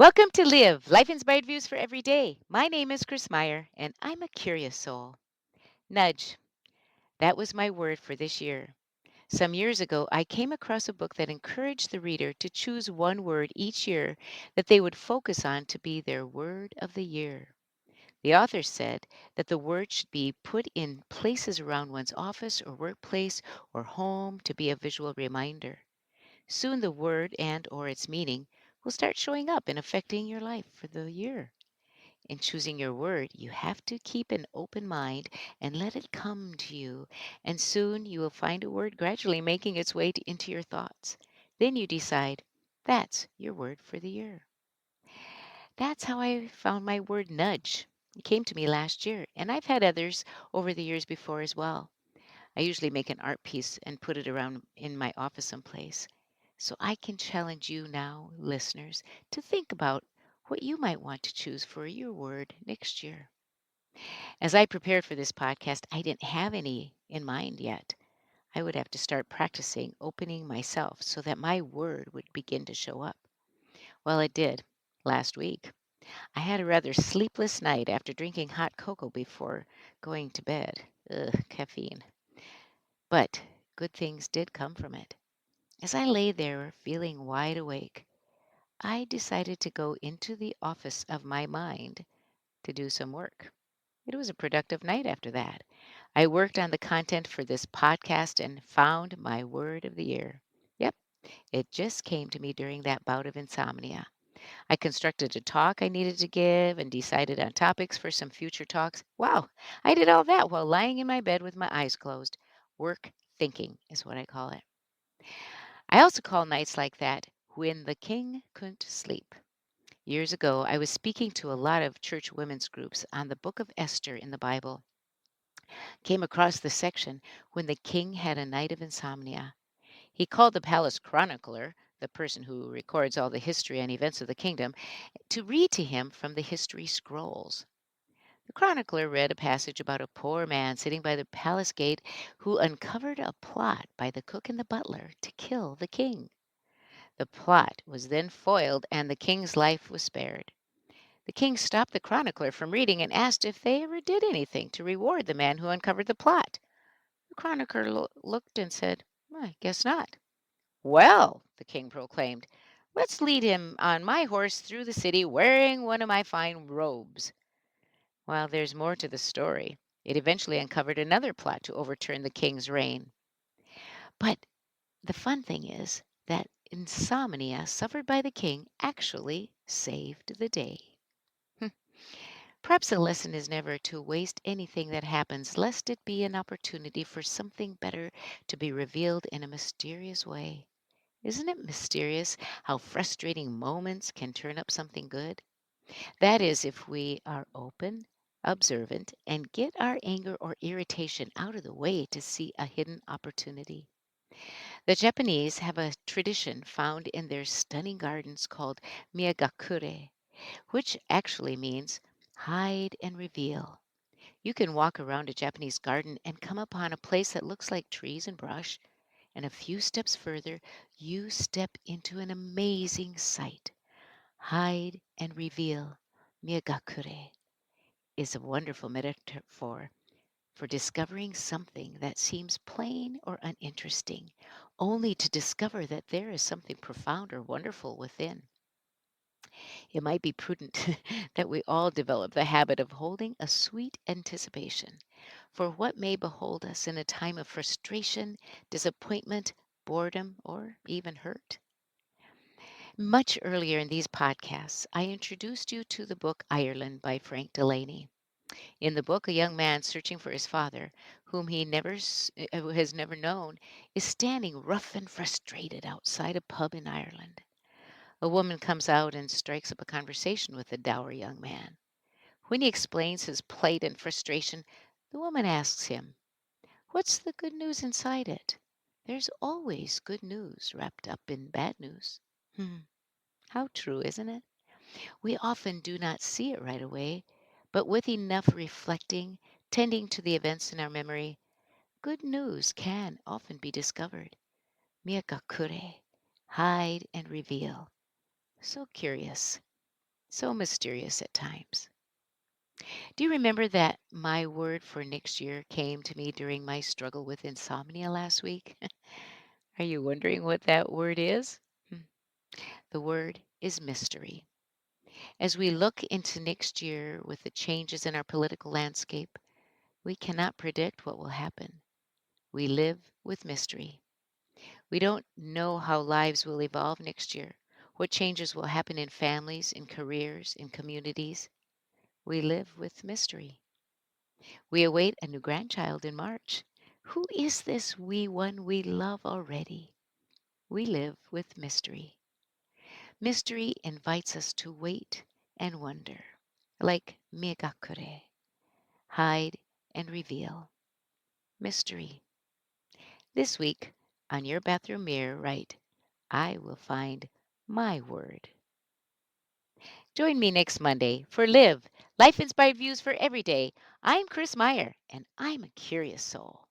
Welcome to Live, Life Inspired Views for Every Day. My name is Chris Meyer, and I'm a curious soul. Nudge, that was my word for this year. Some years ago, I came across a book that encouraged the reader to choose one word each year that they would focus on to be their word of the year. The author said that the word should be put in places around one's office or workplace or home to be a visual reminder. Soon the word and or its meaning will start showing up and affecting your life for the year. In choosing your word, you have to keep an open mind and let it come to you. And soon you will find a word gradually making its way into your thoughts. Then you decide that's your word for the year. That's how I found my word nudge. It came to me last year, and I've had others over the years before as well. I usually make an art piece and put it around in my office someplace. So I can challenge you now, listeners, to think about what you might want to choose for your word next year. As I prepared for this podcast, I didn't have any in mind yet. I would have to start practicing opening myself so that my word would begin to show up. Well, it did last week. I had a rather sleepless night after drinking hot cocoa before going to bed. Ugh, caffeine. But good things did come from it. As I lay there feeling wide awake, I decided to go into the office of my mind to do some work. It was a productive night after that. I worked on the content for this podcast and found my word of the year. Yep, it just came to me during that bout of insomnia. I constructed a talk I needed to give and decided on topics for some future talks. Wow, I did all that while lying in my bed with my eyes closed. Work thinking is what I call it. I also call nights like that when the king couldn't sleep. Years ago, I was speaking to a lot of church women's groups on the book of Esther in the Bible. Came across the section when the king had a night of insomnia. He called the palace chronicler, the person who records all the history and events of the kingdom, to read to him from the history scrolls. The chronicler read a passage about a poor man sitting by the palace gate who uncovered a plot by the cook and the butler to kill the king. The plot was then foiled and the king's life was spared. The king stopped the chronicler from reading and asked if they ever did anything to reward the man who uncovered the plot. The chronicler looked and said, I guess not. Well, the king proclaimed, let's lead him on my horse through the city wearing one of my fine robes. Well, there's more to the story. It eventually uncovered another plot to overturn the king's reign. But the fun thing is that insomnia suffered by the king actually saved the day. Hmm. Perhaps the lesson is never to waste anything that happens, lest it be an opportunity for something better to be revealed in a mysterious way. Isn't it mysterious how frustrating moments can turn up something good? That is, if we are open, observant, and get our anger or irritation out of the way to see a hidden opportunity. The Japanese have a tradition found in their stunning gardens called miyagakure, which actually means hide and reveal. You can walk around a Japanese garden and come upon a place that looks like trees and brush, and a few steps further, you step into an amazing sight. Hide and reveal, miyagakure, is a wonderful metaphor for discovering something that seems plain or uninteresting, only to discover that there is something profound or wonderful within. It might be prudent that we all develop the habit of holding a sweet anticipation for what may behold us in a time of frustration, disappointment, boredom, or even hurt. Much earlier in these podcasts, I introduced you to the book Ireland by Frank Delaney. In the book, a young man searching for his father, whom who has never known, is standing rough and frustrated outside a pub in Ireland. A woman comes out and strikes up a conversation with the dour young man. When he explains his plight and frustration, the woman asks him, what's the good news inside it? There's always good news wrapped up in bad news. Hmm, how true, isn't it? We often do not see it right away, but with enough reflecting, tending to the events in our memory, good news can often be discovered. Miyagakure, hide and reveal. So curious. so mysterious at times. Do you remember that my word for next year came to me during my struggle with insomnia last week? Are you wondering what that word is? Hmm. The word is mystery. As we look into next year with the changes in our political landscape, we cannot predict what will happen. We live with mystery. We don't know how lives will evolve next year, what changes will happen in families, in careers, in communities. We live with mystery. We await a new grandchild in March. Who is this wee one we love already? We live with mystery. Mystery invites us to wait and wonder, like Megakure, hide and reveal. Mystery. This week, on your bathroom mirror, write, I will find my word. Join me next Monday for Live, Life Inspired Views for Every Day. I'm Chris Meyer, and I'm a curious soul.